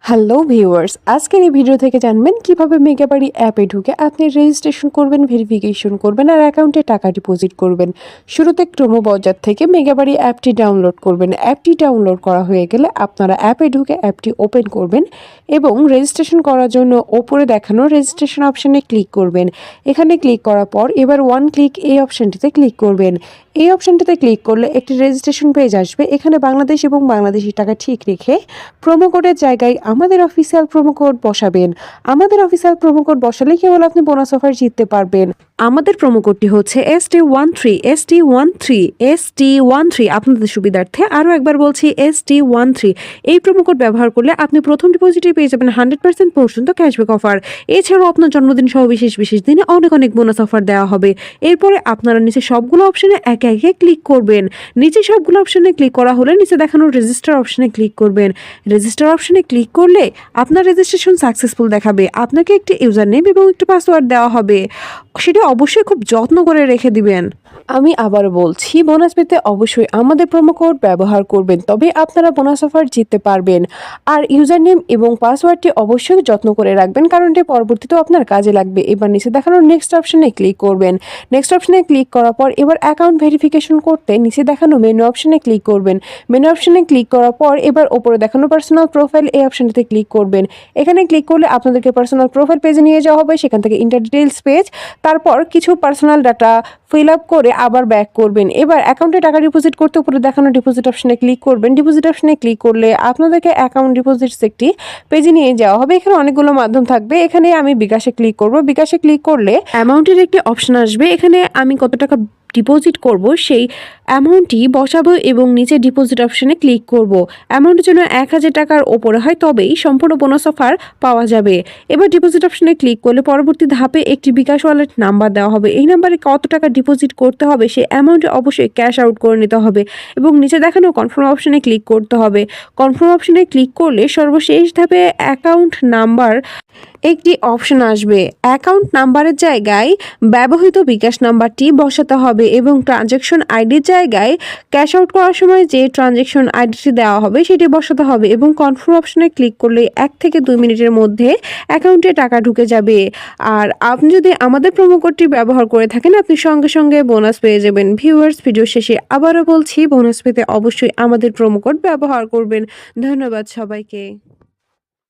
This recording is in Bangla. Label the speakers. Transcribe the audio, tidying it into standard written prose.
Speaker 1: হ্যালো ভিউয়ার্স, আজকের এই ভিডিও থেকে জানবেন কিভাবে মেগাবাড়ি অ্যাপে ঢুকে আপনি রেজিস্ট্রেশন করবেন, ভেরিফিকেশন করবেন আর অ্যাকাউন্টে টাকা ডিপোজিট করবেন। শুরুতে ক্রোমো ব্রাউজার থেকে মেগাবাড়ি অ্যাপটি ডাউনলোড করবেন। অ্যাপটি ডাউনলোড করা হয়ে গেলে আপনারা অ্যাপে ঢুকে অ্যাপটি ওপেন করবেন এবং রেজিস্ট্রেশন করার জন্য ওপরে দেখানো রেজিস্ট্রেশন অপশানে ক্লিক করবেন। এখানে ক্লিক করার পর এবার ওয়ান ক্লিক এই অপশানটিতে ক্লিক করবেন। এই অপশানটিতে ক্লিক করলে একটি রেজিস্ট্রেশন পেজ আসবে। এখানে বাংলাদেশ এবং বাংলাদেশি টাকা ঠিক রেখে প্রোমো কোডের জায়গায় আমাদের অফিসিয়াল প্রোমো কোড বসাবেন। আমাদের অফিসিয়াল প্রোমো কোড বসালেই কেবল আপনি বোনাস অফার জিততে পারবেন। আমাদের প্রোমো কোডটি হচ্ছে ST13 আপনাদের সুবিধার্থে আরও একবার বলছি ST13। এই প্রোমো কোড ব্যবহার করলে আপনি প্রথম ডিপোজিটে পেয়ে যাবেন 100% পর্যন্ত ক্যাশব্যাক অফার। এছাড়াও আপনার জন্মদিন সহ বিশেষ বিশেষ দিনে অনেক অনেক বোনাস অফার দেওয়া হবে। এরপরে আপনারা নিচে সবগুলো অপশনে একে একে ক্লিক করবেন। নিচে সবগুলো অপশনে ক্লিক করা হলে নিচে দেখানো রেজিস্টার অপশনে ক্লিক করবেন। রেজিস্টার অপশনে ক্লিক করলে আপনার রেজিস্ট্রেশন সাকসেসফুল দেখাবে। আপনাকে একটি ইউজার নেম এবং একটি পাসওয়ার্ড দেওয়া হবে, সেটা অবশ্যই খুব যত্ন করে রেখে দিবেন। আমি আবার বলছি, বোনাস পেতে অবশ্যই আমাদের প্রোমো কোড ব্যবহার করবেন, তবে আপনারা বোনাস অফার জিততে পারবেন। আর ইউজার নেম এবং পাসওয়ার্ডটি অবশ্যই যত্ন করে রাখবেন, কারণ এটি পরবর্তীতেও আপনার কাজে লাগবে। এবার নিচে দেখানো নেক্সট অপশনে ক্লিক করবেন। নেক্সট অপশনে ক্লিক করার পর এবার অ্যাকাউন্ট ভেরিফিকেশন করতে নিচে দেখানো মেনু অপশনে ক্লিক করবেন। মেনু অপশনে ক্লিক করার পর এবার ওপরে দেখানো পার্সোনাল প্রোফাইল এই অপশনটিতে ক্লিক করবেন। এখানে ক্লিক করলে আপনাদেরকে পার্সোনাল প্রোফাইল পেজে নিয়ে যাওয়া হবে। সেখান থেকে ইন্টার ডিটেইলস পেজ, তারপর কিছু পার্সোনাল ডাটা ফিল আপ করে আবার ব্যাক করবেন। এবার অ্যাকাউন্টে টাকা ডিপোজিট করতে উপরে দেখানো ডিপোজিট অপশনে ক্লিক করবেন। ডিপোজিট অপশনে ক্লিক করলে আপনাদেরকে অ্যাকাউন্ট ডিপোজিটস একটি পেজে নিয়ে যাওয়া হবে। এখানে অনেকগুলো মাধ্যম থাকবে। এখানে আমি বিকাশে ক্লিক করব। বিকাশে ক্লিক করলে অ্যামাউন্টের একটি অপশন আসবে। এখানে আমি কত টাকা ডিপোজিট করব সেই অ্যামাউন্টটি বসাবো এবং নিচে ডিপোজিট অপশনে ক্লিক করব। অ্যামাউন্টের জন্য 1000 টাকার ওপরে হয়, তবেই সম্পূর্ণ বোনাস অফার পাওয়া যাবে। এবার ডিপোজিট অপশনে ক্লিক করলে পরবর্তী ধাপে একটি বিকাশ ওয়ালেট নাম্বার দেওয়া হবে। এই নাম্বারে কত টাকা ডিপোজিট করতে হবে সেই অ্যামাউন্টে অবশ্যই ক্যাশ আউট করে নিতে হবে এবং নিচে দেখানো কনফার্ম অপশনে ক্লিক করতে হবে। কনফার্ম অপশনে ক্লিক করলে সর্বশেষ ধাপে অ্যাকাউন্ট নাম্বার একটি অপশন আসবে। অ্যাকাউন্ট নাম্বারের জায়গায় ব্যবহৃত বিকাশ নাম্বারটি বসাতে হবে এবং ট্রানজ্যাকশন আইডির জায়গায় ক্যাশ আউট করার সময় যে ট্রানজ্যাকশন আইডিটি দেওয়া হবে সেটি বসাতে হবে এবং কনফার্ম অপশনে ক্লিক করলে 1 থেকে 2 মিনিটের মধ্যে অ্যাকাউন্টে টাকা ঢুকে যাবে। আর আপনি যদি আমাদের প্রোমো কোডটি ব্যবহার করে থাকেন আপনি সঙ্গে সঙ্গে বোনাস পেয়ে যাবেন। ভিউয়ার্স, ভিডিও শেষে আবারও বলছি, বোনাস পেতে অবশ্যই আমাদের প্রোমো কোড ব্যবহার করবেন। ধন্যবাদ সবাইকে।